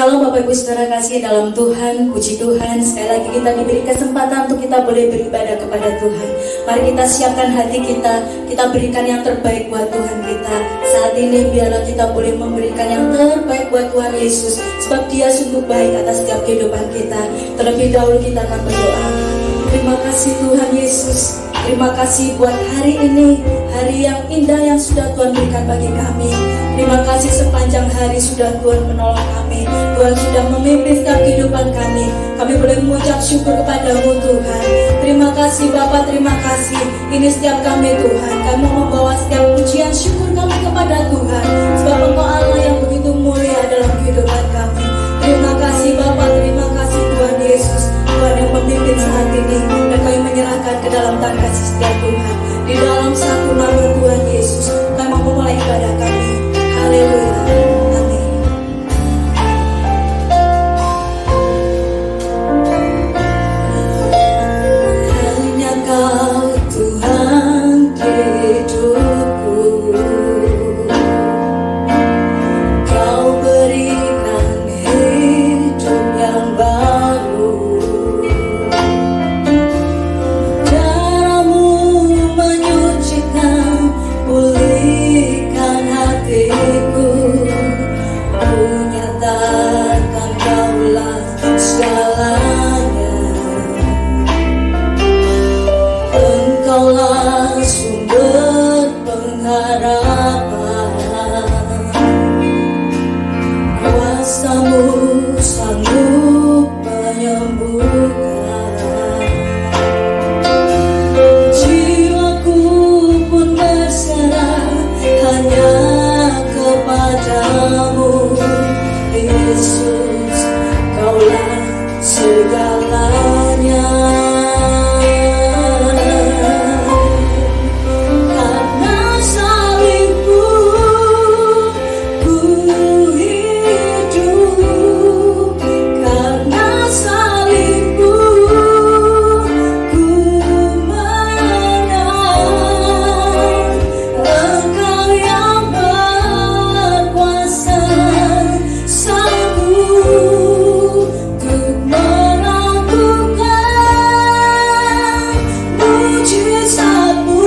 Shalom Bapak Ibu Saudara kasih dalam Tuhan, puji Tuhan. Sekali lagi kita diberi kesempatan untuk kita boleh beribadah kepada Tuhan. Mari kita siapkan hati kita berikan yang terbaik buat Tuhan kita. Saat ini biarlah kita boleh memberikan yang terbaik buat Tuhan Yesus, sebab Dia sungguh baik atas setiap kehidupan kita. Terlebih dahulu kita akan berdoa. Terima kasih Tuhan Yesus. Terima kasih buat hari ini, hari yang indah yang sudah Tuhan berikan bagi kami. Terima kasih sepanjang hari sudah Tuhan menolong kami. Tuhan sudah memimpin setiap kehidupan kami. Kami boleh mengucap syukur kepadamu Tuhan. Terima kasih Bapa, terima kasih. Ini setiap kami Tuhan. Kami membawa setiap pujian syukur kami kepada Tuhan, sebab Engkau Allah yang begitu mulia dalam kehidupan kami. Terima kasih Bapa, terima kasih Tuhan Yesus. Tuhan yang memimpin saat ini, dan kami menyerahkan ke dalam tangan kasih setia Tuhan. Di dalam satu nama Tuhan Yesus, kami mau memulai ibadah kami. Haleluya. Amin. Hanya Kau Tuhan hidupku, Kau berikan hidup yang baru. Caramu menyucikan, pulihkan hatiku. Ku nyatakan Kaulah segalanya. Engkaulah sumber pengharapan. Kuasa-Mu sanggup menyembuhkan. Jiwaku pun berserah hanya kepadamu. Yesus, Kaulah segalanya. Karena salibmu ku hidup. Karena salibmu ku menang. Engkau yang berkuasa, sanggup untuk melakukan mujizat-Mu.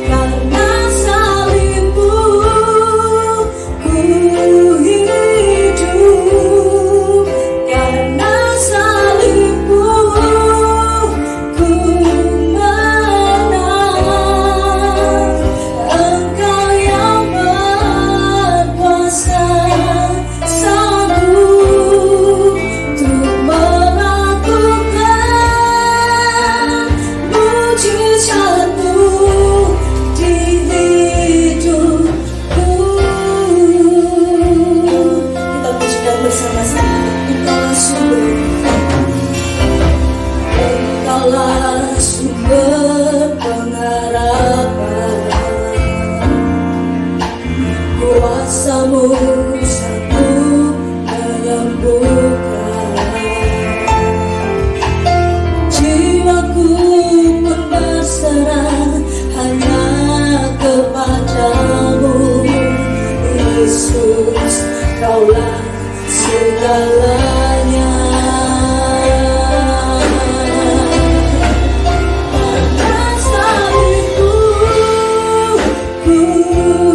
Karena salibmu ku hidup. Karena salibmu ku menang. Engkau yang berkuasa, sanggup untuk melakukan mujizat-Mu di hidupku. Kita pujikan bersama-sama. Engkaulah sumber, Engkaulah sumber pengharapan. Kuasa-Mu sanggup menyembuhkan. Jiwaku pun berserah hanya kepadamu. Yesus, Kaulah segalanya. Karena salibmu ku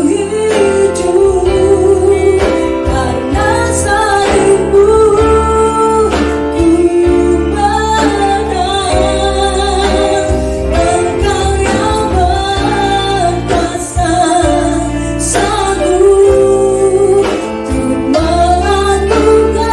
hidup. Karena salibmu ku menang. Engkau yang berkuasa, sanggup untuk melakukan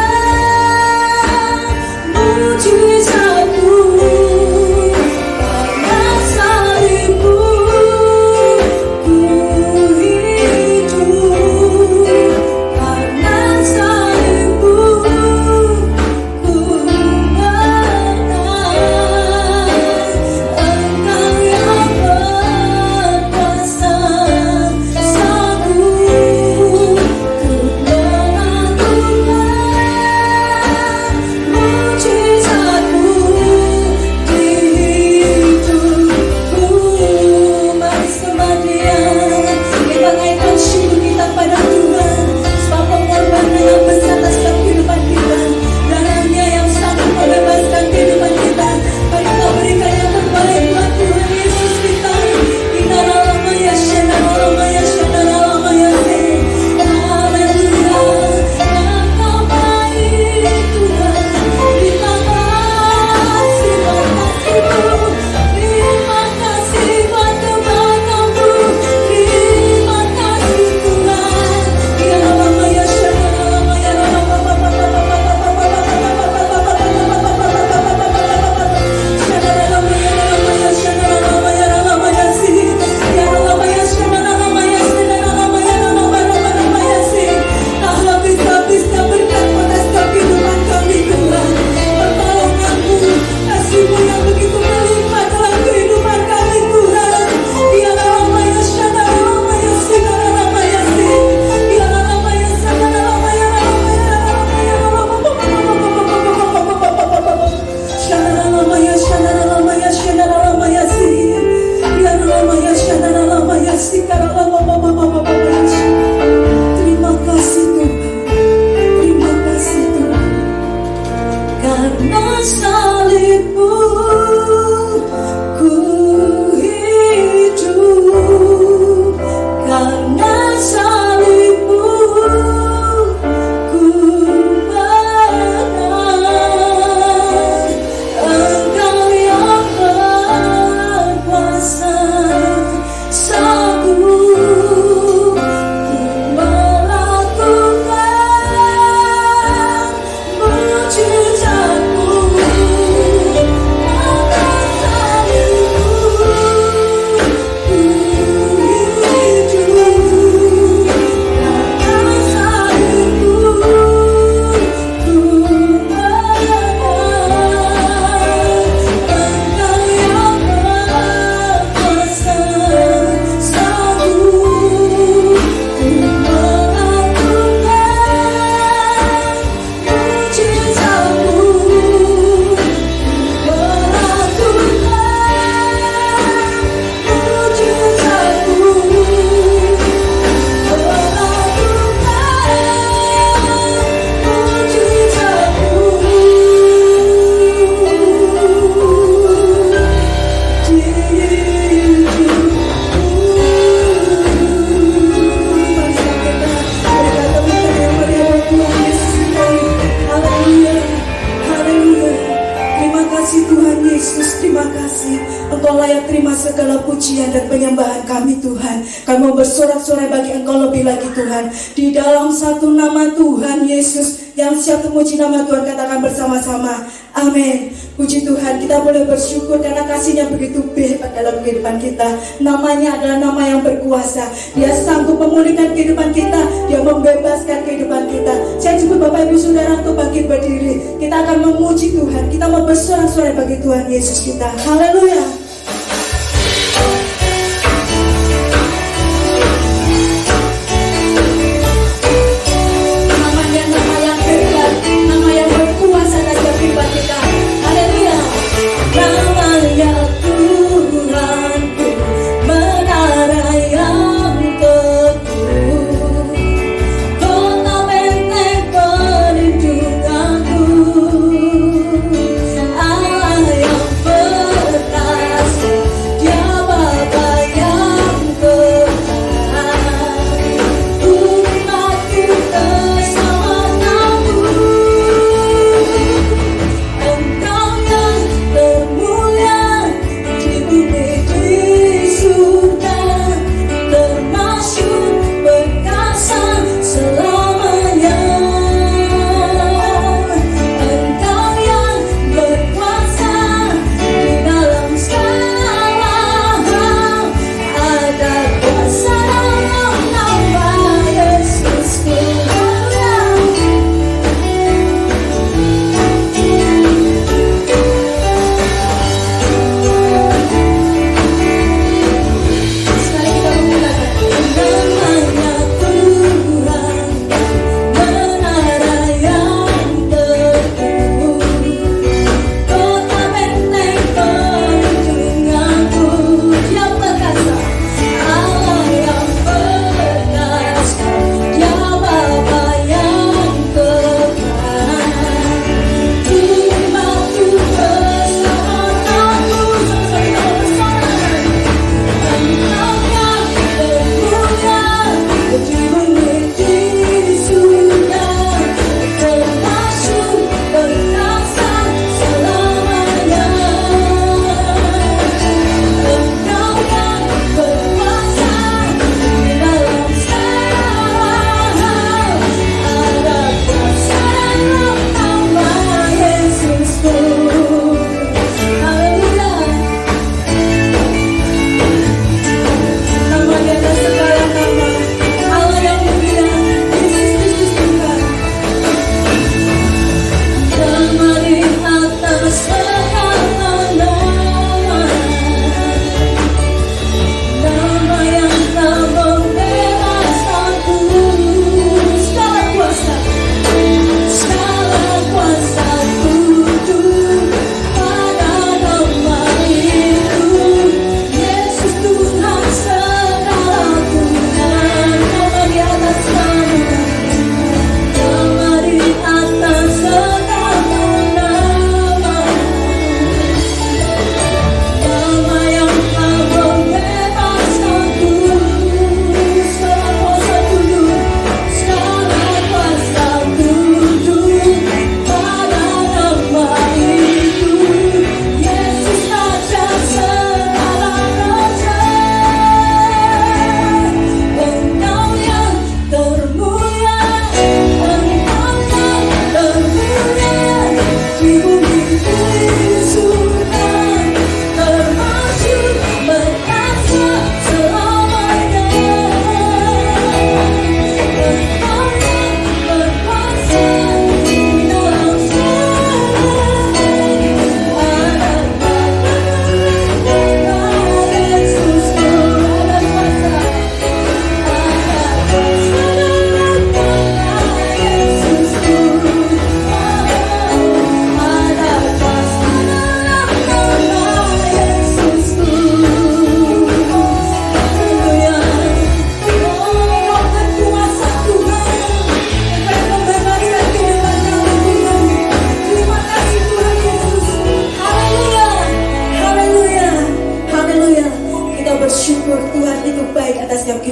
pujian dan penyembahan kami Tuhan. Kami mau bersorak-sorai bagi Engkau lebih lagi Tuhan. Di dalam satu nama Tuhan Yesus yang siap memuji nama Tuhan, katakan bersama-sama. Amin. Puji Tuhan, kita boleh bersyukur karena kasih-Nya begitu hebat dalam kehidupan kita. Namanya adalah nama yang berkuasa. Dia sanggup memulihkan kehidupan kita. Dia membebaskan kehidupan kita. Saya jemput Bapak Ibu Saudara untuk bangkit berdiri. Kita akan memuji Tuhan. Kita mau bersorak-sorai bagi Tuhan Yesus kita. Haleluya.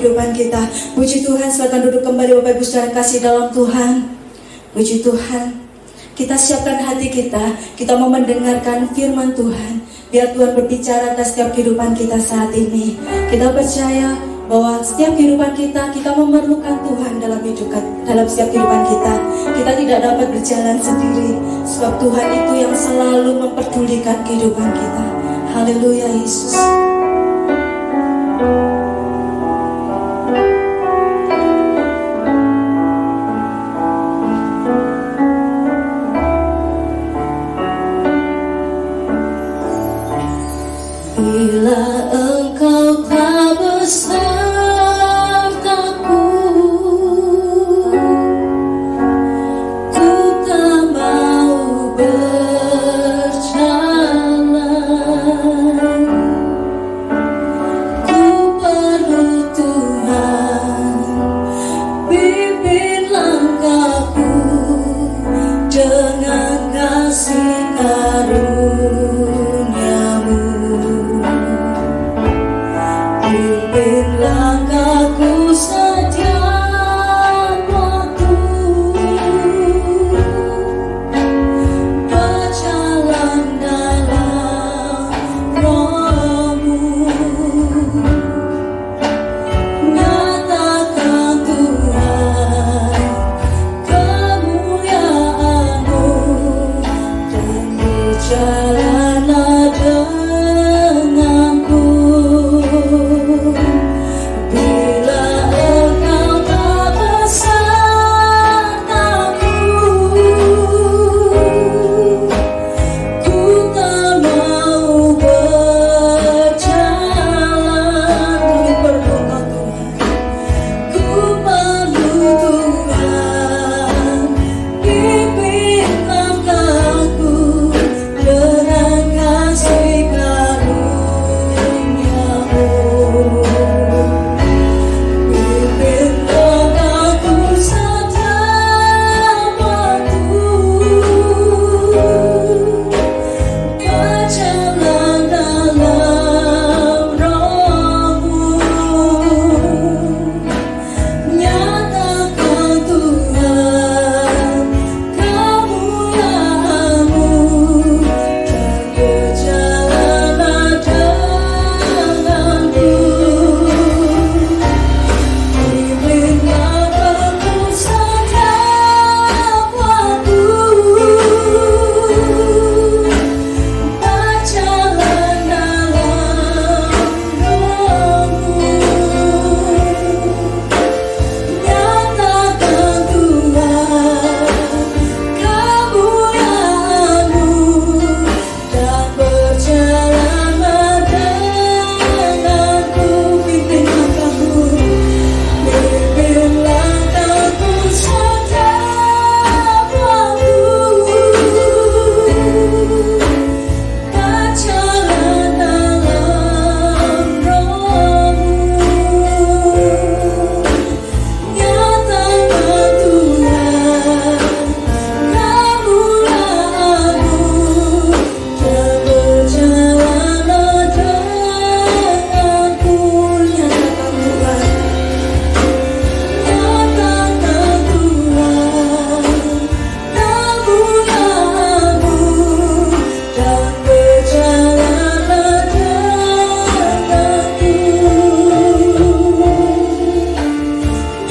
kehidupan kita. Puji Tuhan, silakan duduk kembali Bapak Ibu Saudara kasih dalam Tuhan. Puji Tuhan. Kita siapkan hati kita mau mendengarkan firman Tuhan. Biar Tuhan berbicara atas setiap kehidupan kita saat ini. Kita percaya bahwa setiap kehidupan kita memerlukan Tuhan dalam dalam setiap kehidupan kita. Kita tidak dapat berjalan sendiri, sebab Tuhan itu yang selalu memperdulikan kehidupan kita. Haleluya Yesus. Bila Engkau tak besertaku, ku tak mau berjalan. Ku perlu Tuhan, pimpin langkahku dengan kasih karunia-Mu. Pimpin langkahku setiap waktu, berjalan dalam Roh-Mu. Nyatakan Tuhan kemuliaan-Mu, dan berjalanlah denganku. Bila Engkau tak besertaku, ku tak mau berjalan. Ku perlu Tuhan, ku perlu Tuhan, pimpin langkahku dengan kasih karunia-Mu. Pimpin langkahku setiap waktu, berjalan dalam Roh-Mu. Nyatakan Tuhan kemuliaan-Mu, dan berjalanlah denganku. Pimpin langkahku setiap waktu, berjalan dalam Roh-Mu. Nyatakan Tuhan kemuliaan-Mu, dan berjalanlah denganku. Pimpin langkahku, pimpin langkahku setiap waktu, berjalan dalam Roh-Mu. Nyatakan Tuhan kemuliaan-Mu, dan berjalanlah denganku. Nyatakan Tuhan kemuliaan-Mu, dan berjalanlah denganku.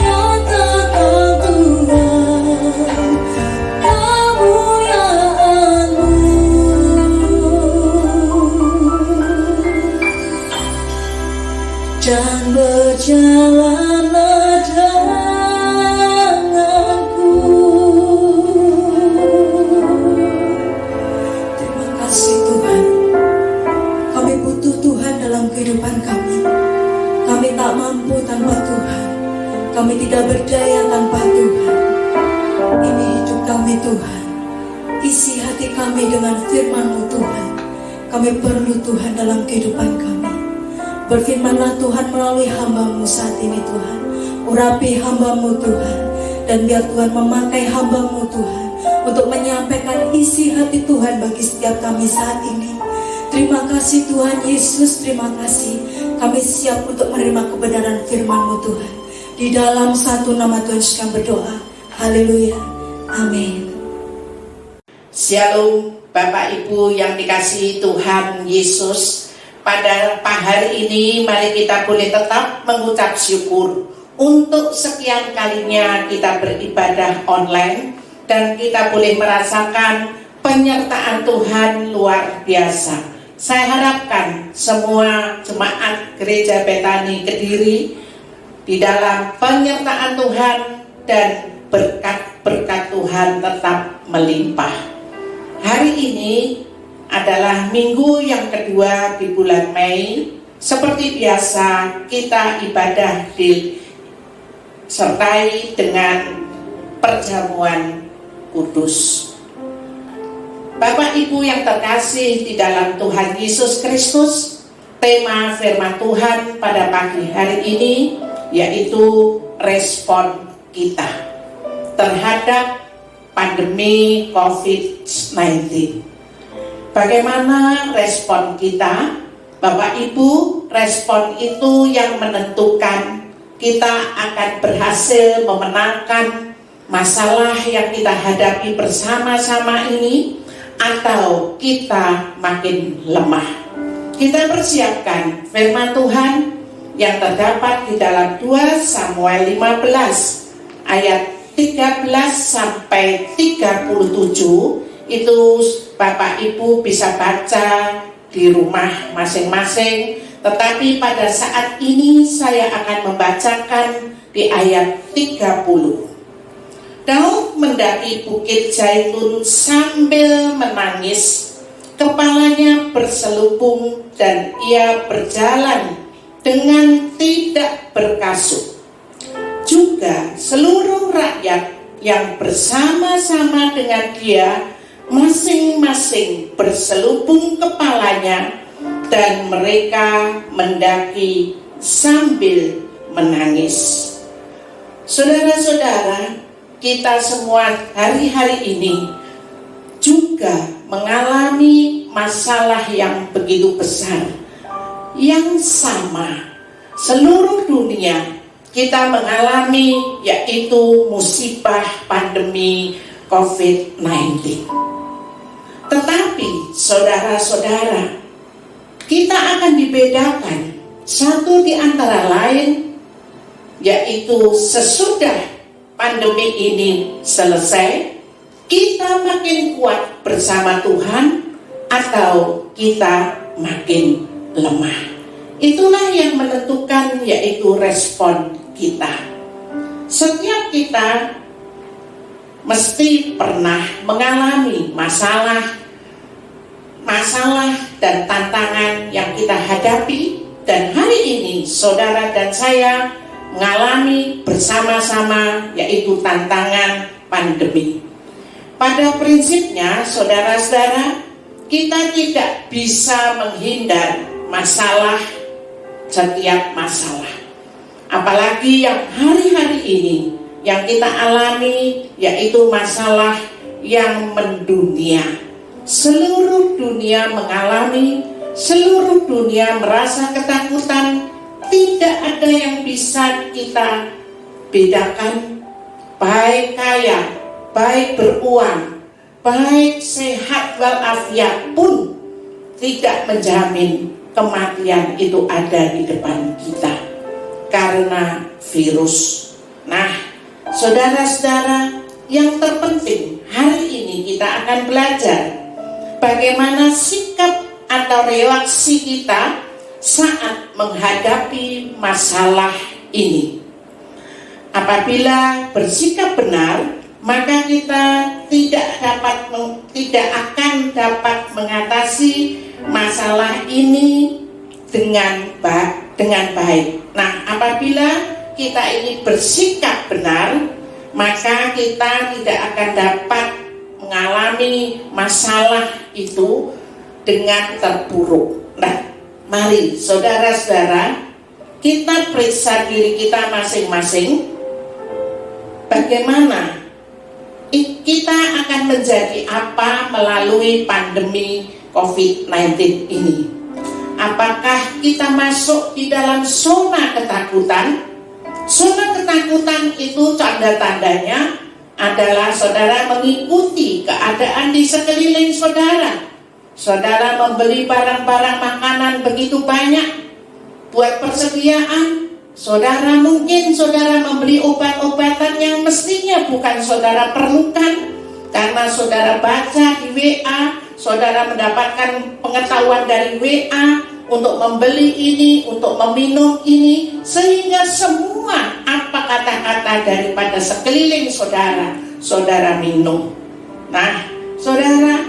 Nyatakan Tuhan kemuliaan-Mu, dan berjalanlah denganku. Terima kasih Tuhan. Kami butuh Tuhan dalam kehidupan kami. Kami tak mampu tanpa Tuhan. Kami tidak berdaya tanpa Tuhan. Ini hidup kami Tuhan. Isi hati kami dengan firman-Mu Tuhan. Kami perlu Tuhan dalam kehidupan kami. Berfirmanlah Tuhan melalui hamba-Mu saat ini Tuhan. Urapi hamba-Mu Tuhan, dan biar Tuhan memakai hamba-Mu Tuhan untuk menyampaikan isi hati Tuhan bagi setiap kami saat ini. Terima kasih Tuhan Yesus, terima kasih. Kami siap untuk menerima kebenaran firman-Mu Tuhan. Di dalam satu nama Tuhan Yesus kami berdoa. Haleluya. Amin. Shalom. Bapak Ibu yang dikasihi Tuhan Yesus, pada hari ini mari kita boleh tetap mengucap syukur untuk sekian kalinya kita beribadah online dan kita boleh merasakan penyertaan Tuhan luar biasa. Saya harapkan semua jemaat Gereja Betani Kediri di dalam penyertaan Tuhan dan berkat-berkat Tuhan tetap melimpah. Hari ini adalah minggu yang kedua di bulan Mei. Seperti biasa kita ibadah disertai dengan perjamuan kudus. Bapak Ibu yang terkasih di dalam Tuhan Yesus Kristus, tema firman Tuhan pada pagi hari ini yaitu respon kita terhadap pandemi COVID-19. Bagaimana respon kita? Bapak Ibu, respon itu yang menentukan kita akan berhasil memenangkan masalah yang kita hadapi bersama-sama ini atau kita makin lemah. Kita persiapkan firman Tuhan yang terdapat di dalam 2 Samuel 15 ayat 13 sampai 37. Itu Bapak Ibu bisa baca di rumah masing-masing. Tetapi pada saat ini saya akan membacakan di ayat 30. Daud mendaki bukit Zaitun sambil menangis, kepalanya berselubung dan ia berjalan dengan tidak berkasut. Juga seluruh rakyat yang bersama-sama dengan dia masing-masing berselubung kepalanya dan mereka mendaki sambil menangis. Saudara-saudara, kita semua hari-hari ini juga mengalami masalah yang begitu besar, yang sama seluruh dunia kita mengalami, yaitu musibah pandemi COVID-19. Tetapi saudara-saudara, kita akan dibedakan satu di antara lain, yaitu sesudah pandemi ini selesai, kita makin kuat bersama Tuhan atau kita makin lemah. Itulah yang menentukan, yaitu respon kita. Setiap kita mesti pernah mengalami masalah dan tantangan yang kita hadapi, dan hari ini saudara dan saya mengalami bersama-sama, yaitu tantangan pandemi. Pada prinsipnya saudara-saudara, kita tidak bisa menghindar setiap masalah. Apalagi yang hari-hari ini yang kita alami, yaitu masalah yang mendunia. Seluruh dunia mengalami, seluruh dunia merasa ketakutan. Tidak ada yang bisa kita bedakan, baik kaya, baik beruang, baik sehat walafiat pun tidak menjamin kematian itu ada di depan kita karena virus. Nah, saudara-saudara, yang terpenting hari ini kita akan belajar bagaimana sikap atau reaksi kita saat menghadapi masalah ini. Apabila bersikap benar, maka kita tidak akan dapat mengatasi masalah ini dengan baik. Nah, apabila kita ini bersikap benar, maka kita tidak akan dapat mengalami masalah itu dengan terpuruk. Nah, mari saudara-saudara, kita periksa diri kita masing-masing. Bagaimana kita akan menjadi apa melalui pandemi COVID-19 ini? Apakah kita masuk di dalam zona ketakutan? Zona ketakutan itu tanda-tandanya adalah saudara mengikuti keadaan di sekeliling saudara. Saudara membeli barang-barang makanan begitu banyak buat persediaan. Saudara mungkin saudara membeli obat-obatan yang mestinya bukan saudara perlukan, karena saudara baca di WA, saudara mendapatkan pengetahuan dari WA untuk membeli ini, untuk meminum ini, sehingga semua apa kata-kata daripada sekeliling saudara, saudara minum. Nah, saudara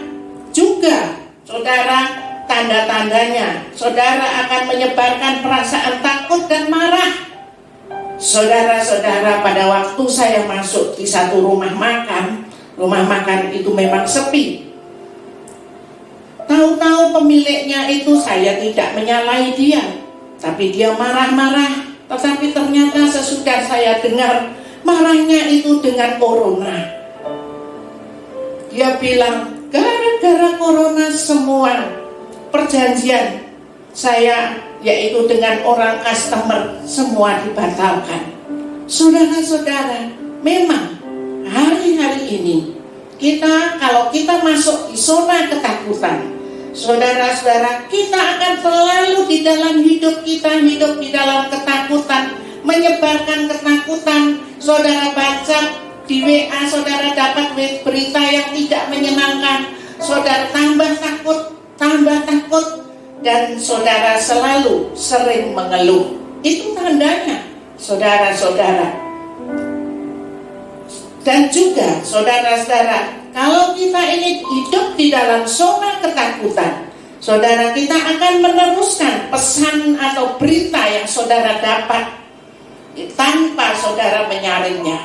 juga, saudara tanda-tandanya, saudara akan menyebarkan perasaan takut dan marah. Saudara-saudara, pada waktu saya masuk di satu rumah makan itu memang sepi. Tahu-tahu pemiliknya itu, saya tidak menyalai dia, tapi dia marah-marah. Tetapi ternyata sesudah saya dengar, marahnya itu dengan corona. Dia bilang, gara-gara corona semua perjanjian saya, yaitu dengan orang customer, semua dibatalkan. Saudara-saudara, memang hari-hari ini kalau kita masuk di zona ketakutan, saudara-saudara, kita akan selalu di dalam hidup kita, hidup di dalam ketakutan, menyebarkan ketakutan. Saudara baca di WA, saudara dapat berita yang tidak menyenangkan, saudara tambah takut, dan saudara selalu sering mengeluh. Itu tandanya, saudara-saudara. Dan juga saudara-saudara, kalau kita ini hidup di dalam zona ketakutan, saudara, kita akan meneruskan pesan atau berita yang saudara dapat tanpa saudara menyaringnya.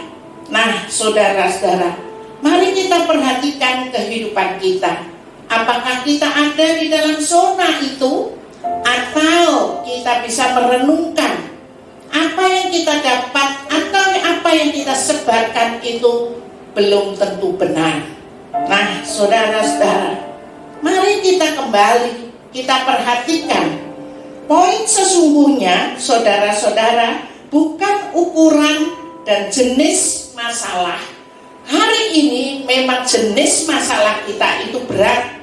Nah, saudara-saudara, mari kita perhatikan kehidupan kita. Apakah kita ada di dalam zona itu, atau kita bisa merenungkan apa yang kita dapat atau apa yang kita sebarkan itu belum tentu benar. Nah, saudara-saudara, mari kita kembali, kita perhatikan poin sesungguhnya, saudara-saudara, bukan ukuran dan jenis masalah. Hari ini memang jenis masalah kita itu berat.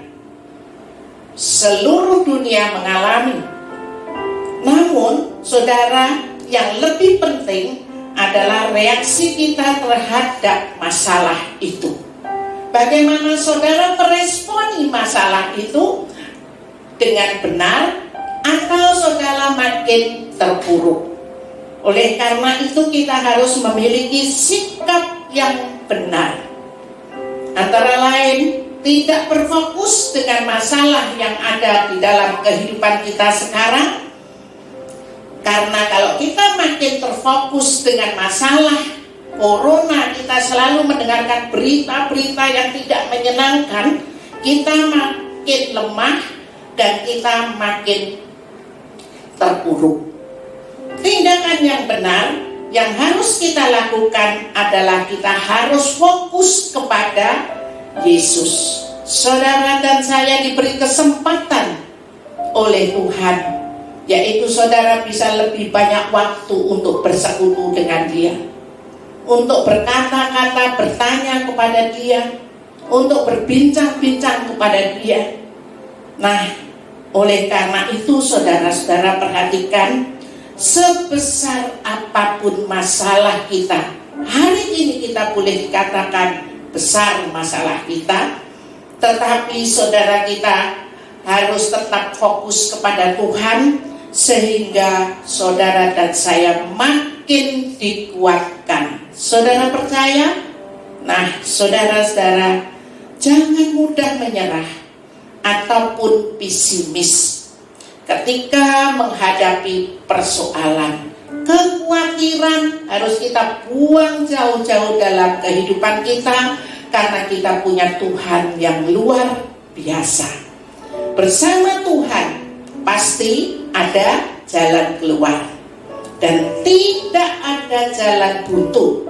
Seluruh dunia mengalami. Namun, saudara, yang lebih penting adalah reaksi kita terhadap masalah itu. Bagaimana saudara meresponi masalah itu dengan benar, atau saudara makin terpuruk. Oleh karena itu kita harus memiliki sikap yang benar. Antara lain, tidak berfokus dengan masalah yang ada di dalam kehidupan kita sekarang. Karena kalau kita makin terfokus dengan masalah corona, kita selalu mendengarkan berita-berita yang tidak menyenangkan, kita makin lemah dan kita makin terpuruk. Tindakan yang benar yang harus kita lakukan adalah kita harus fokus kepada Yesus. Saudara dan saya diberi kesempatan oleh Tuhan, yaitu saudara bisa lebih banyak waktu untuk bersekutu dengan Dia, untuk berkata-kata, bertanya kepada Dia, untuk berbincang-bincang kepada Dia. Nah, oleh karena itu saudara-saudara perhatikan, sebesar apapun masalah kita, hari ini kita boleh dikatakan besar masalah kita, tetapi saudara kita harus tetap fokus kepada Tuhan, sehingga saudara dan saya makin dikuatkan. Saudara percaya? Nah, saudara-saudara, jangan mudah menyerah ataupun pesimis ketika menghadapi persoalan. Kekhawatiran harus kita buang jauh-jauh dalam kehidupan kita, karena kita punya Tuhan yang luar biasa. Bersama Tuhan pasti ada jalan keluar, dan tidak ada jalan buntu.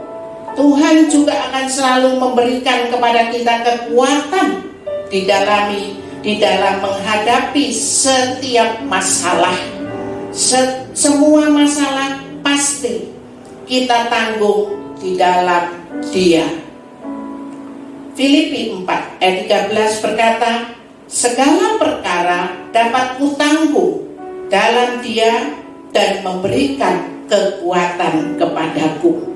Tuhan juga akan selalu memberikan kepada kita kekuatan di dalam menghadapi setiap masalah. Semua masalah pasti kita tanggung di dalam Dia. Filipi 4 ayat 13 berkata, segala perkara dapat kutanggung dalam Dia dan memberikan kekuatan kepadaku.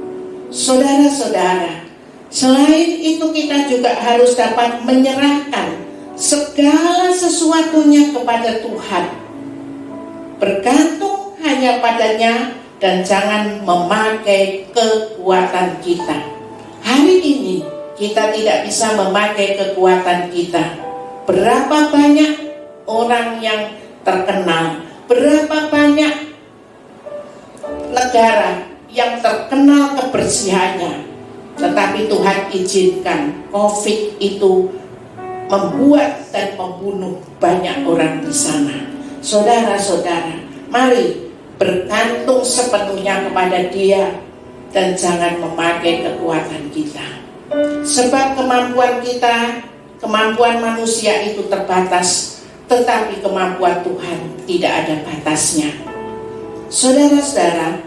Saudara-saudara, selain itu kita juga harus dapat menyerahkan segala sesuatunya kepada Tuhan. Bergantung hanya padanya dan jangan memakai kekuatan kita. Hari ini kita tidak bisa memakai kekuatan kita. Berapa banyak orang yang terkenal, berapa banyak negara yang terkenal kebersihannya, tetapi Tuhan izinkan COVID itu membuat dan membunuh banyak orang di sana. Saudara-saudara, mari bergantung sepenuhnya kepada Dia dan jangan memakai kekuatan kita. Sebab kemampuan kita, kemampuan manusia itu terbatas, tetapi kemampuan Tuhan tidak ada batasnya. Saudara-saudara,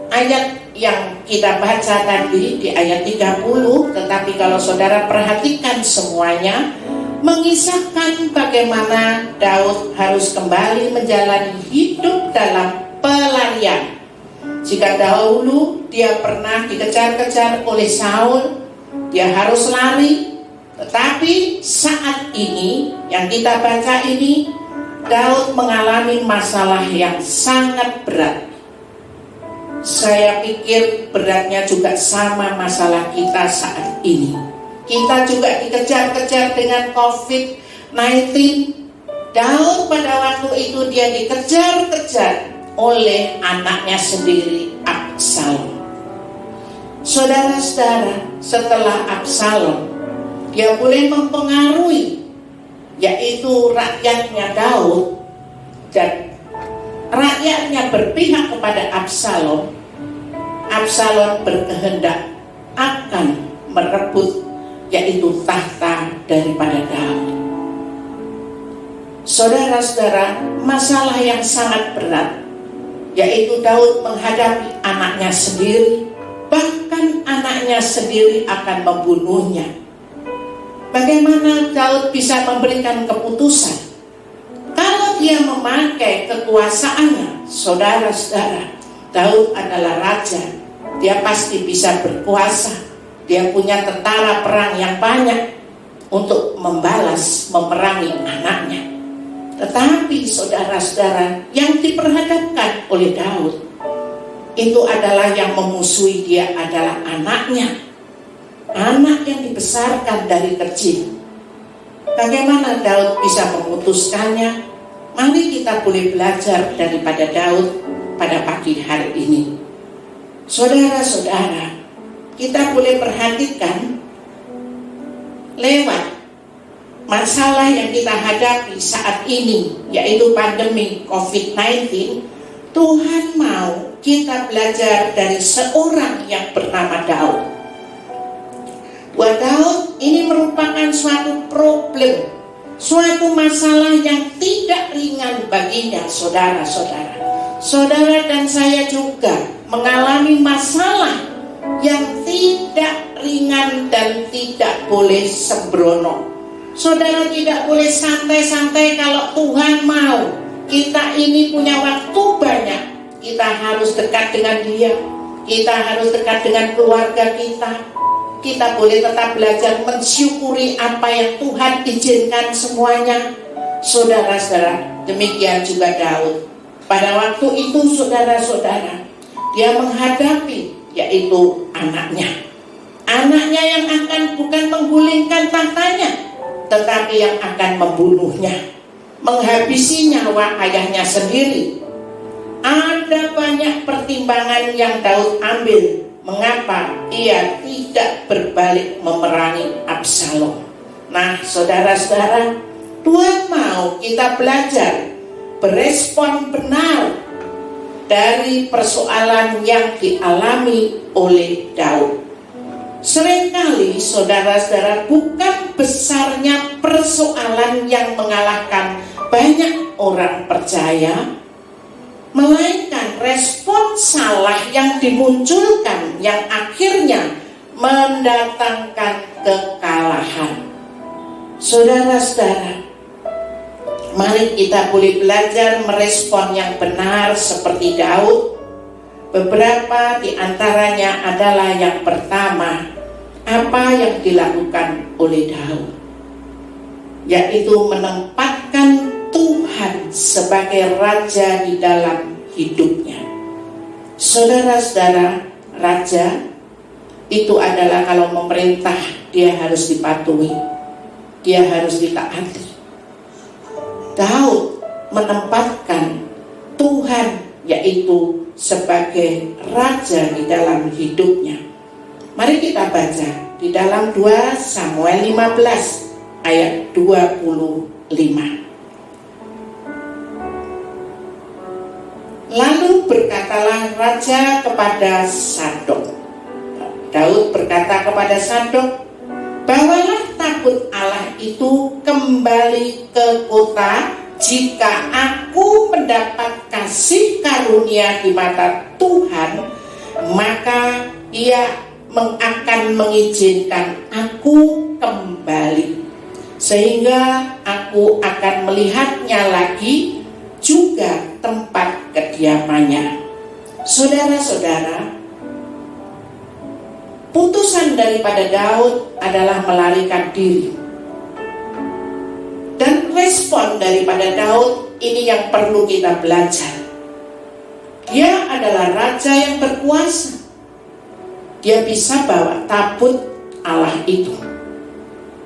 ayat yang kita baca tadi di ayat 30, tetapi kalau saudara perhatikan semuanya, mengisahkan bagaimana Daud harus kembali menjalani hidup dalam pelarian. Jika dahulu dia pernah dikejar-kejar oleh Saul, dia harus lari, tetapi saat ini yang kita baca ini, Daud mengalami masalah yang sangat berat. Saya pikir beratnya juga sama masalah kita saat ini. Kita juga dikejar-kejar dengan COVID-19. Daud pada waktu itu dia dikejar-kejar oleh anaknya sendiri, Absalom. Saudara-saudara, setelah Absalom, dia boleh mempengaruhi, yaitu rakyatnya Daud, dan rakyatnya berpihak kepada Absalom. Absalom berkehendak akan merebut, yaitu tahta daripada Daud. Saudara-saudara, masalah yang sangat berat, yaitu Daud menghadapi anaknya sendiri, bahkan anaknya sendiri akan membunuhnya. Bagaimana Daud bisa memberikan keputusan? Kalau dia memakai kekuasaannya, saudara-saudara, Daud adalah raja, dia pasti bisa berkuasa. Dia punya tentara perang yang banyak untuk membalas, memerangi anaknya. Tetapi saudara-saudara, yang diperhadapkan oleh Daud itu adalah yang memusuhi dia adalah anaknya. Anak yang dibesarkan dari kecil. Bagaimana Daud bisa memutuskannya? Mari kita boleh belajar daripada Daud pada pagi hari ini. Saudara-saudara, kita boleh perhatikan lewat masalah yang kita hadapi saat ini, yaitu pandemi COVID-19. Tuhan mau kita belajar dari seorang yang bernama Daud. Buat Daud ini merupakan suatu problem, suatu masalah yang tidak ringan baginya, saudara-saudara. Saudara dan saya juga mengalami masalah yang tidak ringan dan tidak boleh sembrono. Saudara tidak boleh santai-santai. Kalau Tuhan mau kita ini punya waktu banyak, kita harus dekat dengan Dia, kita harus dekat dengan keluarga kita. Kita boleh tetap belajar mensyukuri apa yang Tuhan izinkan semuanya. Saudara-saudara, demikian juga Daud. Pada waktu itu saudara-saudara, dia menghadapi yaitu anaknya. Anaknya yang akan bukan menggulingkan tahtanya, tetapi yang akan membunuhnya, menghabisi nyawa ayahnya sendiri. Ada banyak pertimbangan yang Daud ambil mengapa ia tidak berbalik memerangi Absalom. Nah, saudara-saudara, Tuhan mau kita belajar berespon benar dari persoalan yang dialami oleh Daud. Seringkali saudara-saudara, bukan besarnya persoalan yang mengalahkan banyak orang percaya, melainkan respon salah yang dimunculkan yang akhirnya mendatangkan kekalahan. kesalahan. Saudara-saudara, mari kita boleh belajar merespon yang benar seperti Daud. Beberapa di antaranya adalah yang pertama, apa yang dilakukan oleh Daud, yaitu menempatkan Tuhan sebagai raja di dalam hidupnya. Saudara-saudara, raja itu adalah kalau memerintah dia harus dipatuhi, dia harus ditaati. Daud menempatkan Tuhan yaitu sebagai raja di dalam hidupnya. Mari kita baca di dalam 2 Samuel 15 ayat 25. Lalu berkatalah raja kepada Sadok. Daud berkata kepada Sadok, bawalah tabut Allah itu kembali ke kota. Jika aku mendapat kasih karunia di mata Tuhan, maka Ia akan mengizinkan aku kembali, sehingga aku akan melihatnya lagi, juga tempat kediamannya. Saudara-saudara, putusan daripada Daud adalah melarikan diri. Dan respon daripada Daud ini yang perlu kita belajar. Dia adalah raja yang berkuasa. Dia bisa bawa tabut Allah itu.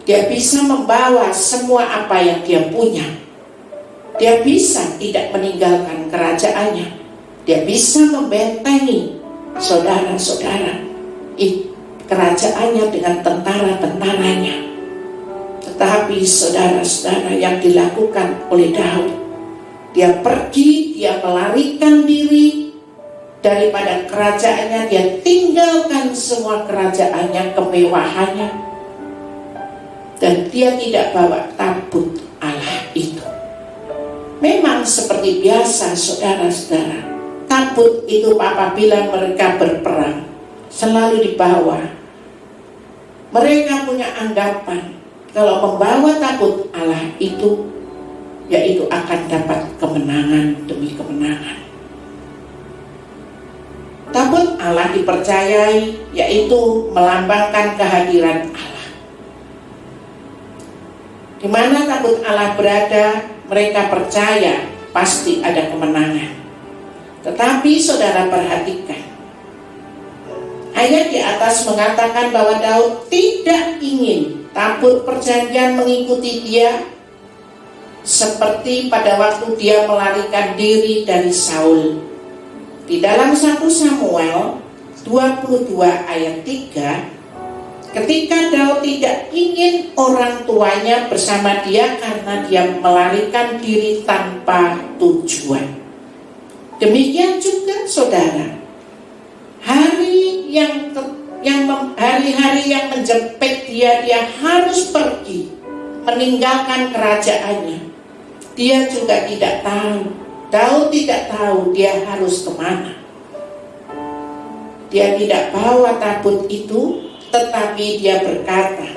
Dia bisa membawa semua apa yang dia punya. Dia bisa tidak meninggalkan kerajaannya. Dia bisa membentengi saudara-saudara kerajaannya dengan tentara-tentaranya. Tetapi saudara-saudara, yang dilakukan oleh Daud, dia pergi, dia melarikan diri daripada kerajaannya, dia tinggalkan semua kerajaannya, kemewahannya, dan dia tidak bawa tabut Allah itu. Memang seperti biasa saudara-saudara, tabut itu apabila mereka berperang selalu dibawa. Mereka punya anggapan kalau membawa tabut Allah itu, yaitu akan dapat kemenangan demi kemenangan. Tabut Allah dipercayai yaitu melambangkan kehadiran Allah. Di mana tabut Allah berada, mereka percaya pasti ada kemenangan. Tetapi saudara perhatikan, ayat di atas mengatakan bahwa Daud tidak ingin tabut perjanjian mengikuti dia, seperti pada waktu dia melarikan diri dari Saul. Di dalam 1 Samuel 22 ayat 3, ketika Daud tidak ingin orang tuanya bersama dia karena dia melarikan diri tanpa tujuan. Demikian juga saudara, hari-hari yang menjepit dia harus pergi meninggalkan kerajaannya. Dia juga tidak tahu, Daud tidak tahu dia harus kemana. Dia tidak bawa tabut itu, tetapi dia berkata,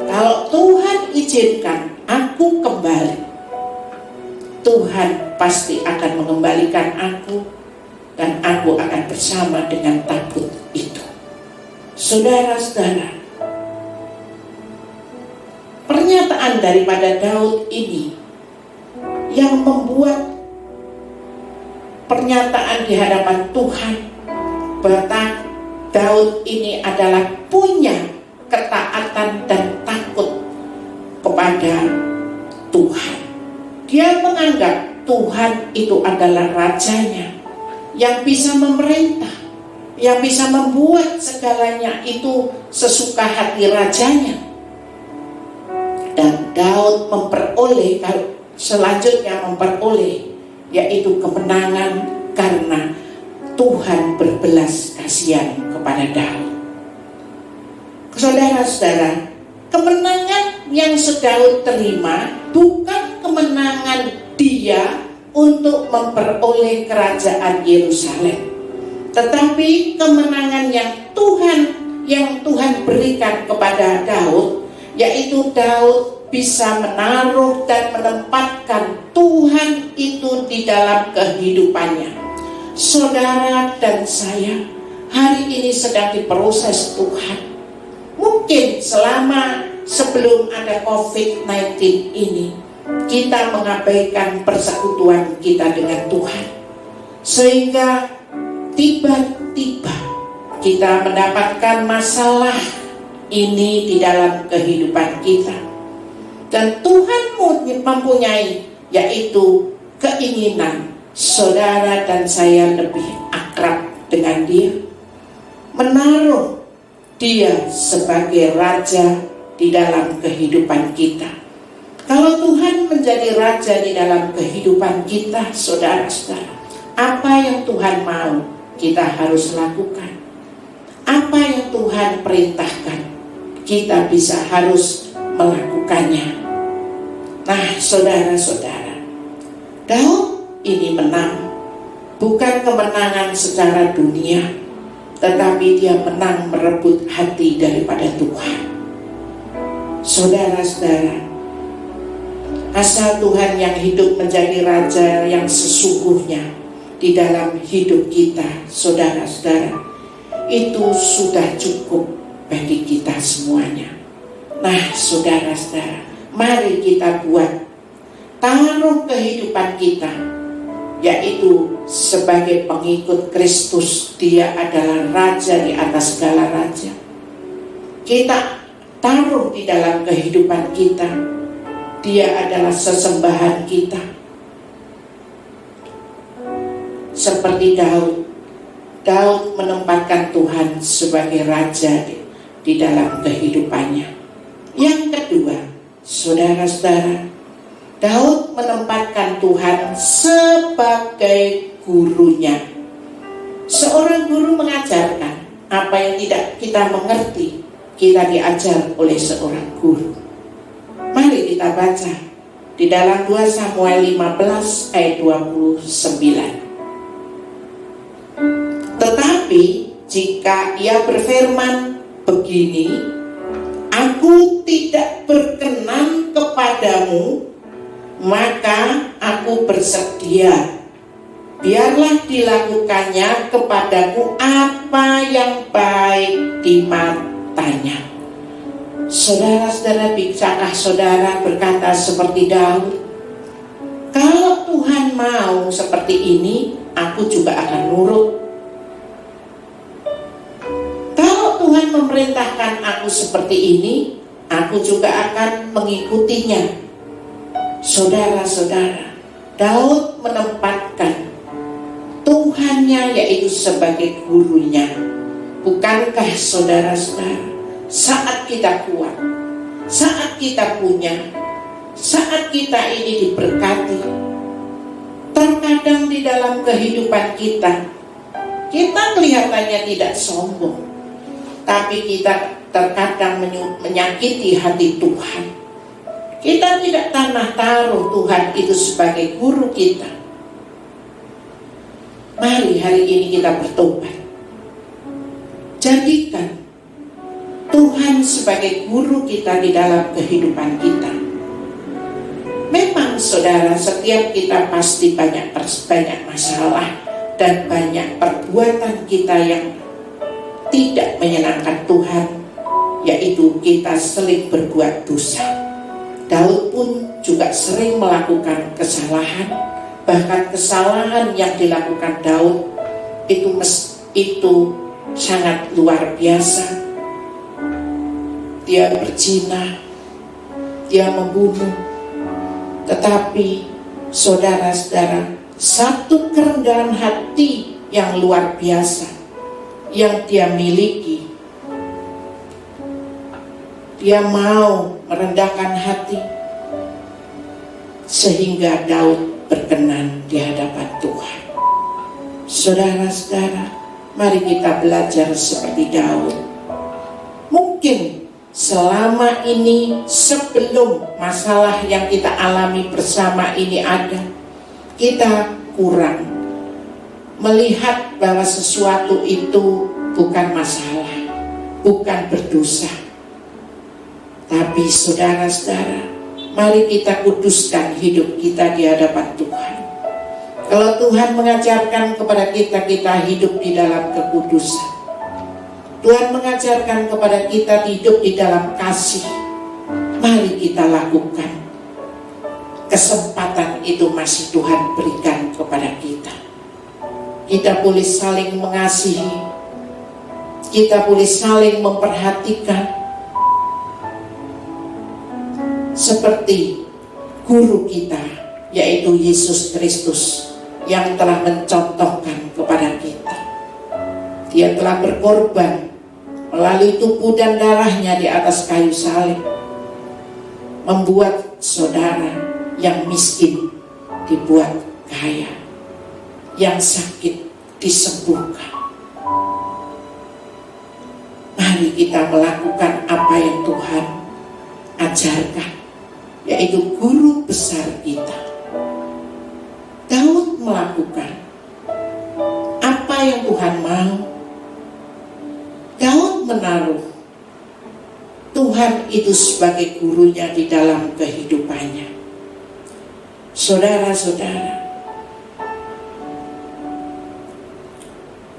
kalau Tuhan izinkan aku kembali, Tuhan pasti akan mengembalikan aku, dan aku akan bersama dengan tabut itu. Saudara-saudara, pernyataan daripada Daud ini yang membuat pernyataan di hadapan Tuhan bahwa Daud ini adalah punya ketaatan dan takut kepada Tuhan. Dia menganggap Tuhan itu adalah rajanya yang bisa memerintah, yang bisa membuat segalanya itu sesuka hati rajanya. Dan Daud selanjutnya memperoleh yaitu kemenangan karena Tuhan berbelas kasihan kepada Daud. Saudara-saudara, kemenangan yang Daud terima bukan kemenangan dia untuk memperoleh kerajaan Yerusalem, tetapi kemenangan yang Tuhan berikan kepada Daud, yaitu Daud bisa menaruh dan menempatkan Tuhan itu di dalam kehidupannya. Saudara dan saya hari ini sedang diproses Tuhan. Mungkin sebelum ada COVID-19 ini, kita mengabaikan persekutuan kita dengan Tuhan, sehingga tiba-tiba kita mendapatkan masalah ini di dalam kehidupan kita. Dan Tuhan mempunyai yaitu keinginan saudara dan saya lebih akrab dengan Dia, menaruh Dia sebagai Raja di dalam kehidupan kita. Kalau Tuhan menjadi Raja di dalam kehidupan kita, saudara-saudara, apa yang Tuhan mau kita harus lakukan. Apa yang Tuhan perintahkan, kita harus melakukannya. Nah, saudara-saudara, Daud ini menang, bukan kemenangan secara dunia, tetapi dia menang merebut hati daripada Tuhan. Saudara-saudara, asal Tuhan yang hidup menjadi Raja yang sesungguhnya di dalam hidup kita, saudara-saudara, itu sudah cukup bagi kita semuanya. Nah, saudara-saudara, mari kita taruh kehidupan kita, yaitu sebagai pengikut Kristus. Dia adalah Raja di atas segala raja. Kita taruh di dalam kehidupan kita, Dia adalah sesembahan kita. Seperti Daud menempatkan Tuhan sebagai Raja di dalam kehidupannya. Yang kedua, saudara-saudara, Daud menempatkan Tuhan sebagai gurunya. Seorang guru mengajarkan apa yang tidak kita mengerti, kita diajar oleh seorang guru. Mari kita baca di dalam 2 Samuel 15 ayat 29. Tetapi jika ia berfirman begini, aku tidak berkenan kepadamu, maka aku bersedia, biarlah dilakukannya kepadaku apa yang baik di matanya. Saudara-saudara, bisakah saudara berkata seperti Daud? Kalau Tuhan mau seperti ini, aku juga akan nurut. Kalau Tuhan memerintahkan aku seperti ini, aku juga akan mengikutinya. Saudara-saudara, Daud menempatkan Tuhannya yaitu sebagai gurunya. Bukankah saudara-saudara, saat kita kuat, saat kita punya, saat kita ini diberkati, terkadang di dalam kehidupan kita kelihatannya tidak sombong, tapi kita terkadang menyakiti hati Tuhan. Kita tidak taruh Tuhan itu sebagai guru kita. Mari hari ini kita bertobat. Jadikan Tuhan sebagai guru kita di dalam kehidupan kita. Memang saudara, setiap kita pasti banyak masalah dan banyak perbuatan kita yang tidak menyenangkan Tuhan, yaitu kita sering berbuat dosa. Daud pun juga sering melakukan kesalahan, bahkan kesalahan yang dilakukan Daud itu sangat luar biasa. Dia berzina, dia membunuh. Tetapi saudara-saudara, satu kerendahan hati yang luar biasa yang dia miliki, dia mau merendahkan hati sehingga Daud berkenan di hadapan Tuhan. Saudara-saudara, mari kita belajar seperti Daud. Mungkin selama ini, sebelum masalah yang kita alami bersama ini ada, kita kurang melihat bahwa sesuatu itu bukan masalah, bukan berdosa. Tapi saudara-saudara, mari kita kuduskan hidup kita di hadapan Tuhan. Kalau Tuhan mengajarkan kepada kita, kita hidup di dalam kekudusan. Tuhan mengajarkan kepada kita hidup di dalam kasih. Mari kita lakukan. Kesempatan itu masih Tuhan berikan kepada kita. Kita boleh saling mengasihi. Kita boleh saling memperhatikan. Seperti guru kita, yaitu Yesus Kristus, yang telah mencontohkan kepada kita. Dia telah berkorban melalui tubuh dan darahnya di atas kayu salib, membuat saudara yang miskin dibuat kaya, yang sakit disembuhkan. Mari kita melakukan apa yang Tuhan ajarkan, yaitu guru besar kita. Daud melakukan apa yang Tuhan mau. Daud menaruh Tuhan itu sebagai gurunya di dalam kehidupannya. Saudara-saudara,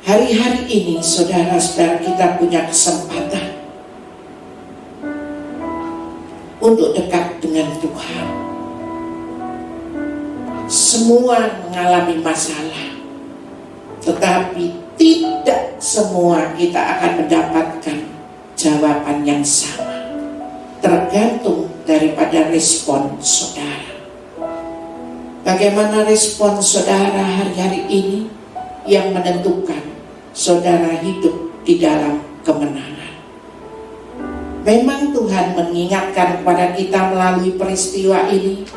hari-hari ini saudara-saudara kita punya kesempatan untuk dekat dengan Tuhan. Semua mengalami masalah, tetapi tidak semua kita akan mendapatkan jawaban yang sama. Tergantung daripada respon saudara. Bagaimana respon saudara hari-hari ini yang menentukan saudara hidup di dalam kemenangan. Memang Tuhan mengingatkan kepada kita melalui peristiwa ini.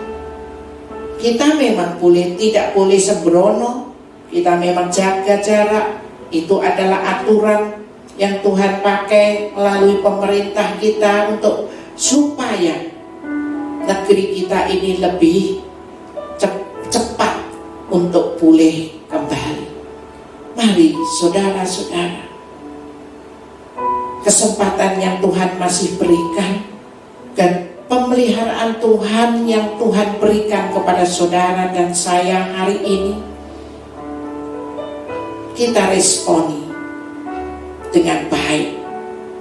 Kita memang tidak boleh sembrono. Kita memang jaga jarak. Itu adalah aturan yang Tuhan pakai melalui pemerintah kita untuk supaya negeri kita ini lebih cepat untuk pulih kembali. Mari saudara-saudara, kesempatan yang Tuhan masih berikan dan pemeliharaan Tuhan yang Tuhan berikan kepada saudara dan saya hari ini, kita responi dengan baik,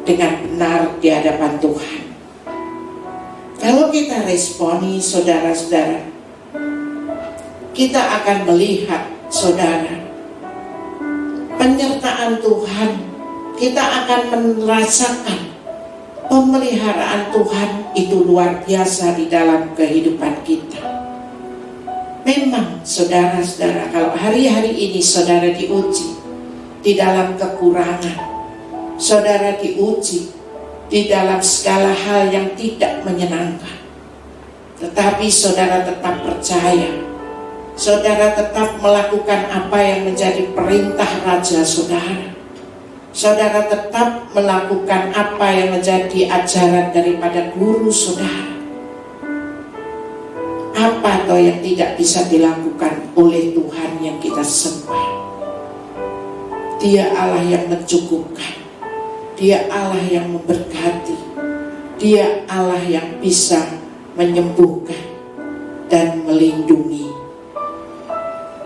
dengan benar di hadapan Tuhan. Kalau kita responi saudara-saudara, kita akan melihat saudara penyertaan Tuhan. Kita akan merasakan pemeliharaan Tuhan itu luar biasa di dalam kehidupan kita. Memang saudara-saudara, kalau hari-hari ini saudara diuji di dalam kekurangan, saudara diuji di dalam segala hal yang tidak menyenangkan, tetapi saudara tetap percaya, saudara tetap melakukan apa yang menjadi perintah Raja saudara. Saudara tetap melakukan apa yang menjadi ajaran daripada guru saudara. Apa toh yang tidak bisa dilakukan oleh Tuhan yang kita sembah? Dia Allah yang mencukupkan. Dia Allah yang memberkati. Dia Allah yang bisa menyembuhkan dan melindungi.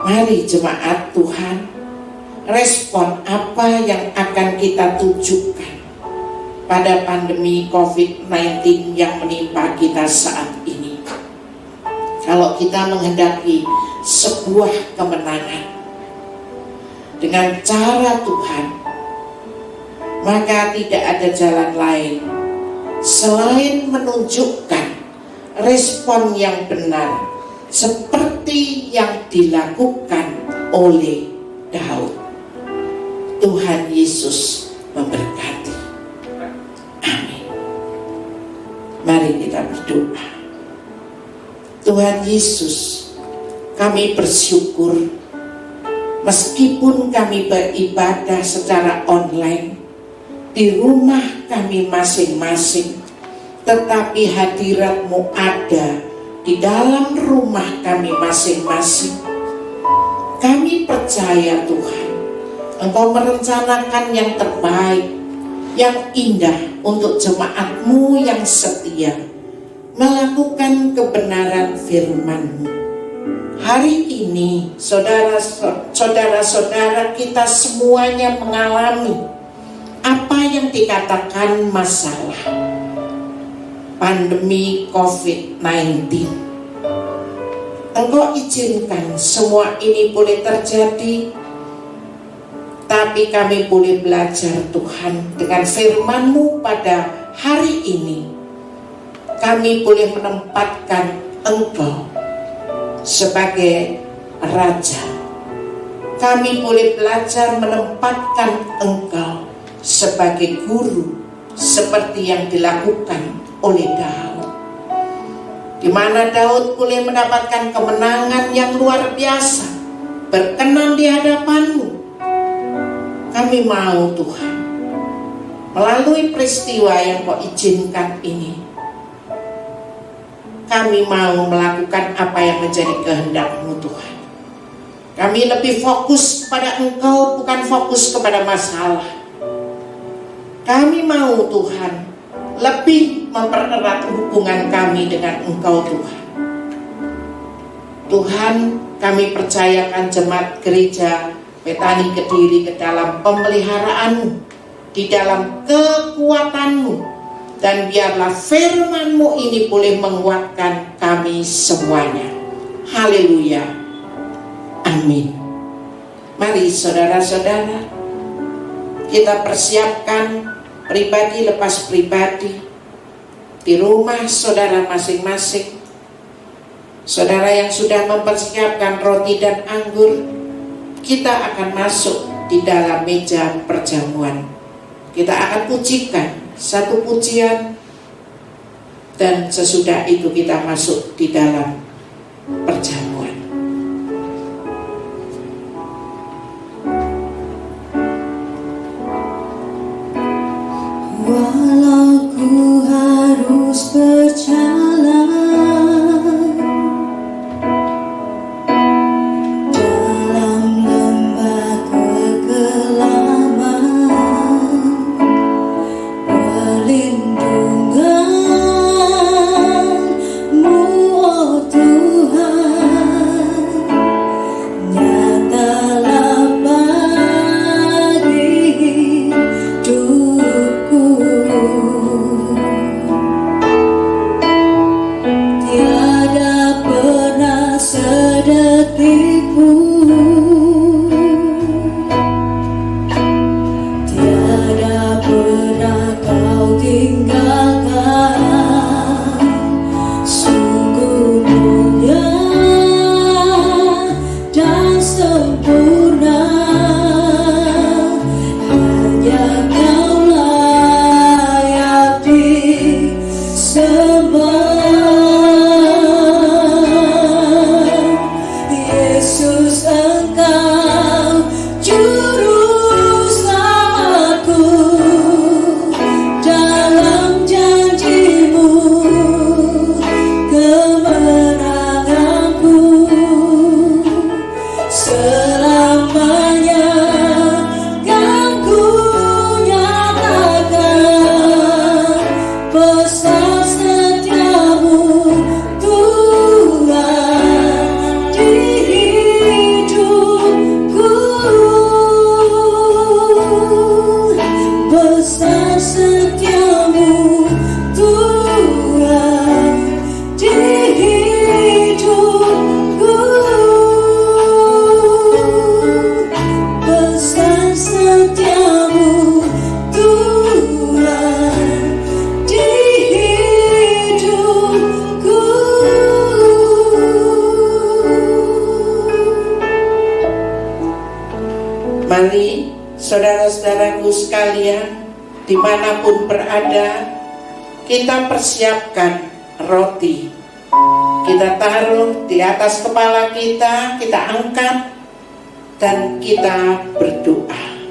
Mari jemaat Tuhan, respon apa yang akan kita tunjukkan pada pandemi COVID-19 yang menimpa kita saat ini. Kalau kita menghendaki sebuah kemenangan dengan cara Tuhan, maka tidak ada jalan lain selain menunjukkan respon yang benar seperti yang dilakukan oleh Daud. Tuhan Yesus memberkati. Amin. Mari kita berdoa. Tuhan Yesus, kami bersyukur meskipun kami beribadah secara online di rumah kami masing-masing, tetapi hadirat-Mu ada di dalam rumah kami masing-masing. Kami percaya Tuhan, Engkau merencanakan yang terbaik. yang indah untuk jemaat-Mu yang setia melakukan kebenaran firman-Mu. Hari ini saudara-saudara kita semuanya mengalami apa yang dikatakan masalah pandemi COVID-19. Engkau izinkan semua ini boleh terjadi, tapi kami boleh belajar Tuhan dengan firman-Mu pada hari ini. Kami boleh menempatkan Engkau sebagai Raja. Kami boleh belajar menempatkan Engkau sebagai Guru, seperti yang dilakukan oleh Daud, di mana Daud boleh mendapatkan kemenangan yang luar biasa, berkenan di hadapan-Mu. Kami mau Tuhan, melalui peristiwa yang Kau izinkan ini, kami mau melakukan apa yang menjadi kehendak-Mu Tuhan. Kami lebih fokus kepada Engkau, bukan fokus kepada masalah. Kami mau Tuhan lebih mempererat hubungan kami dengan Engkau Tuhan. Tuhan, kami percayakan jemaat gereja Betani Kediri ke dalam pemeliharaan-Mu, di dalam kekuatan-Mu, dan biarlah firman-Mu ini boleh menguatkan kami semuanya. Haleluya. Amin. Mari saudara-saudara, kita persiapkan pribadi lepas pribadi di rumah saudara masing-masing. Saudara yang sudah mempersiapkan roti dan anggur, kita akan masuk di dalam meja perjamuan. Kita akan pujikan satu pujian, dan sesudah itu kita masuk di dalam perjamuan. Walau ku harus berjalan dalam lembah kegelapan, perlindungan-Mu, oh Tuhan, nyatalah bagi hidupku. Tiada pernah sedetik pun, tiada pernah Kau tinggalkan. Sungguh mulia dan sempurna, hanya Kau layak disembah. Yesus, Engkau juru selamatku, dalam janji-Mu kemenanganku selamanya. Kan ku nyatakan pesan setia-Mu Tuhan di hidupku. Pesan setia-Mu Tuhan di hidupku. Pesan setia-Mu Tuhan di hidupku. Mari saudara-saudaraku sekalian, dimanapun berada, kita persiapkan roti. Kita taruh di atas kepala kita angkat, dan kita berdoa.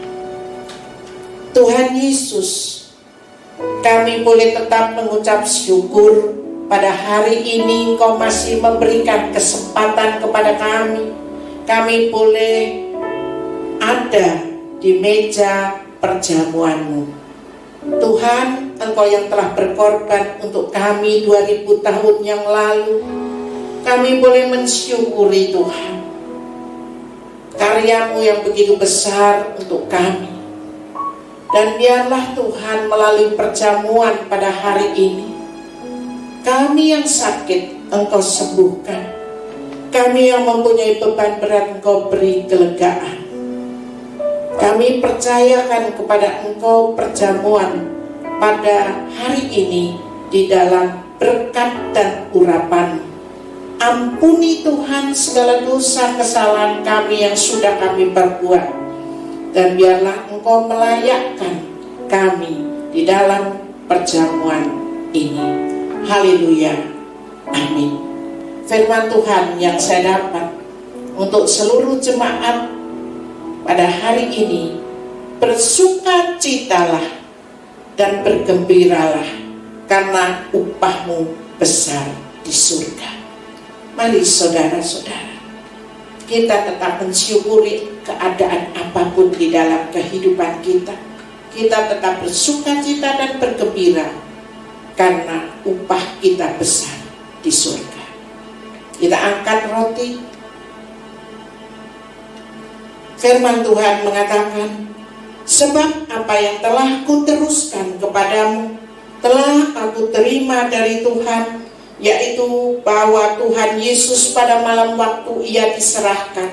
Tuhan Yesus, kami boleh tetap mengucap syukur pada hari ini Engkau masih memberikan kesempatan kepada kami. Kami boleh ada di meja perjamuan-Mu. Tuhan, Engkau yang telah berkorban untuk kami 2000 tahun yang lalu. Kami boleh mensyukuri Tuhan, karya-Mu yang begitu besar untuk kami. Dan biarlah Tuhan melalui perjamuan pada hari ini, kami yang sakit Engkau sembuhkan, kami yang mempunyai beban berat Engkau beri kelegaan. Kami percayakan kepada Engkau perjamuan pada hari ini di dalam berkat dan urapan. Ampuni Tuhan segala dosa kesalahan kami yang sudah kami perbuat. Dan biarlah Engkau melayakkan kami di dalam perjamuan ini. Haleluya. Amin. Firman Tuhan yang saya dapat untuk seluruh jemaat pada hari ini, bersukacitalah dan bergembiralah karena upah-Mu besar di surga. Mari saudara-saudara, kita tetap mensyukuri keadaan apapun di dalam kehidupan kita. Kita tetap bersukacita dan bergembira karena upah kita besar di surga. Kita angkat roti. Firman Tuhan mengatakan, sebab apa yang telah kuteruskan kepadamu telah aku terima dari Tuhan, yaitu bahwa Tuhan Yesus pada malam waktu Ia diserahkan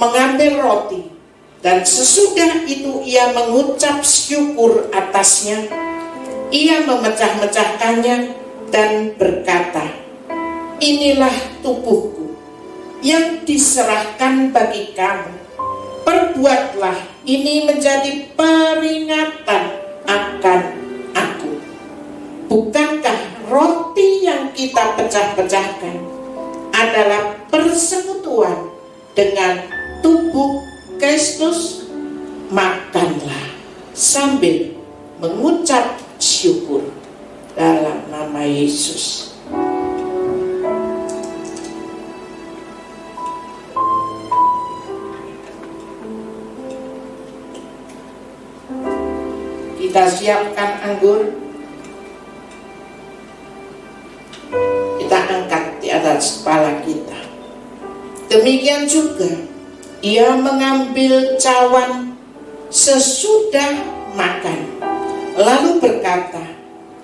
mengambil roti, dan sesudah itu Ia mengucap syukur atasnya. Ia memecah-mecahkannya dan berkata, inilah tubuhku yang diserahkan bagi kamu. Perbuatlah ini menjadi peringatan akan aku. Bukankah roti yang kita pecah-pecahkan adalah persekutuan dengan tubuh Kristus? Makanlah sambil mengucap syukur dalam nama Yesus. Kita siapkan anggur, kita angkat di atas kepala kita. Demikian juga Ia mengambil cawan sesudah makan, lalu berkata,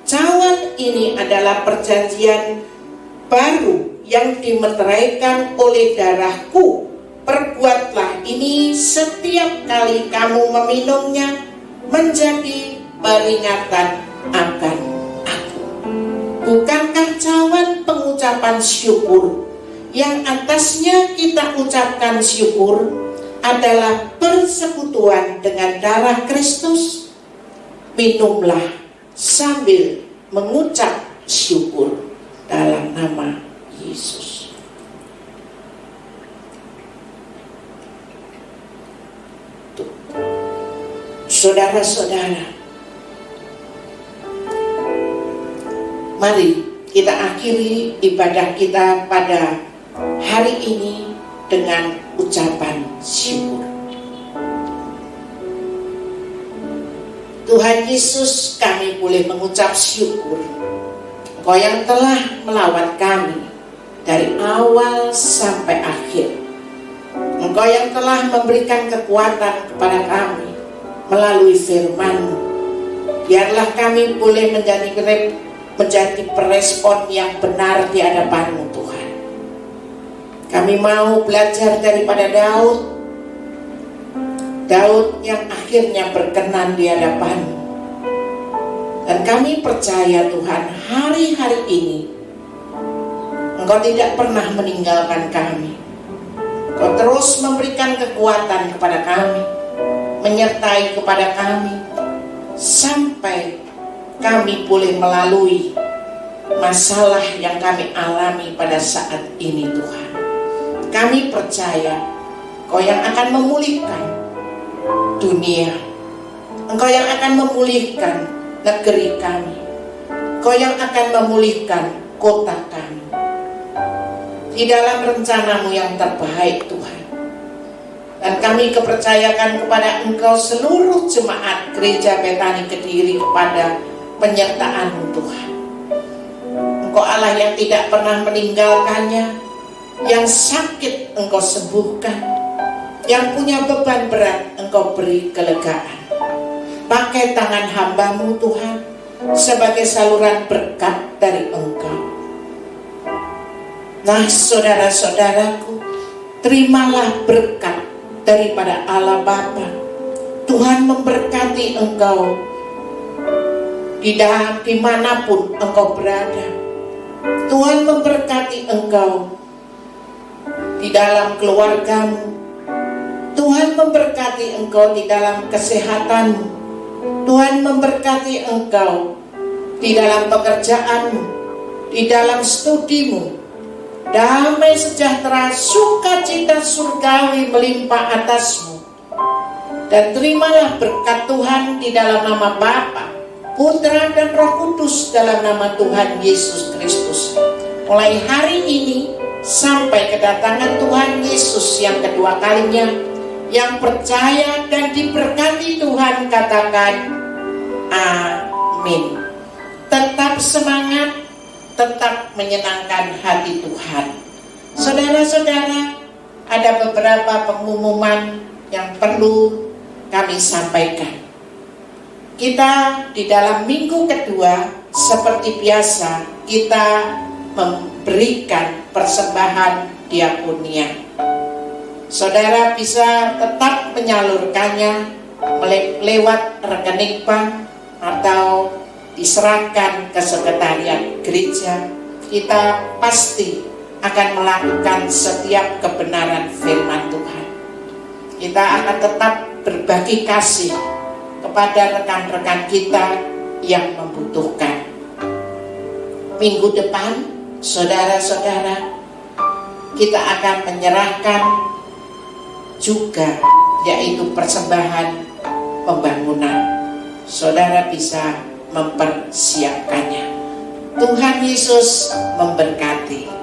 cawan ini adalah perjanjian baru yang dimeteraikan oleh darahku. Perbuatlah ini setiap kali kamu meminumnya menjadi peringatan akan aku. Bukankah cawan pengucapan syukur yang atasnya kita ucapkan syukur adalah persekutuan dengan darah Kristus? Minumlah sambil mengucap syukur dalam nama Yesus. Saudara-saudara, mari kita akhiri ibadah kita pada hari ini dengan ucapan syukur. Tuhan Yesus, kami boleh mengucap syukur. Engkau yang telah melawat kami dari awal sampai akhir. Engkau yang telah memberikan kekuatan kepada kami melalui firman-Mu. Biarlah kami boleh menjadi perespon yang benar di hadapan-Mu, Tuhan. Kami mau belajar daripada Daud yang akhirnya berkenan di hadapan-Mu. Dan kami percaya Tuhan, hari-hari ini Engkau tidak pernah meninggalkan kami. Engkau terus memberikan kekuatan kepada kami, menyertai kepada kami, sampai kami boleh melalui masalah yang kami alami pada saat ini, Tuhan. Kami percaya Engkau yang akan memulihkan dunia, Engkau yang akan memulihkan negeri kami, Engkau yang akan memulihkan kota kami. Di dalam rencana-Mu yang terbaik, Tuhan, Dan kami kepercayakan kepada Engkau seluruh jemaat Gereja Betani Kediri kepada penyertaan-Mu Tuhan. Engkau Allah yang tidak pernah meninggalkannya, yang sakit Engkau sembuhkan, yang punya beban berat Engkau beri kelegaan. Pakai tangan hamba-Mu Tuhan sebagai saluran berkat dari Engkau. Nah saudara-saudaraku, terimalah berkat daripada Allah Bapa. Tuhan memberkati engkau dimanapun engkau berada. Tuhan memberkati engkau di dalam keluargamu. Tuhan memberkati engkau di dalam kesehatanmu. Tuhan memberkati engkau di dalam pekerjaanmu, di dalam studimu. Damai sejahtera, sukacita surgawi melimpah atasmu. Dan terimalah berkat Tuhan di dalam nama Bapa, Putra dan Roh Kudus, dalam nama Tuhan Yesus Kristus. Mulai hari ini sampai kedatangan Tuhan Yesus yang kedua kalinya, yang percaya dan diberkati Tuhan katakan amin. Tetap semangat, tetap menyenangkan hati Tuhan. Saudara-saudara, ada beberapa pengumuman yang perlu kami sampaikan. Kita di dalam minggu kedua, seperti biasa, kita memberikan persembahan diakonia. Saudara bisa tetap menyalurkannya lewat rekening bank atau diserahkan ke sekretariat gereja. Kita pasti akan melakukan setiap kebenaran firman Tuhan. Kita akan tetap berbagi kasih kepada rekan-rekan kita yang membutuhkan. Minggu depan, saudara-saudara, kita akan menyerahkan juga, yaitu persembahan pembangunan. Saudara bisa mempersiapkannya. Tuhan Yesus memberkati.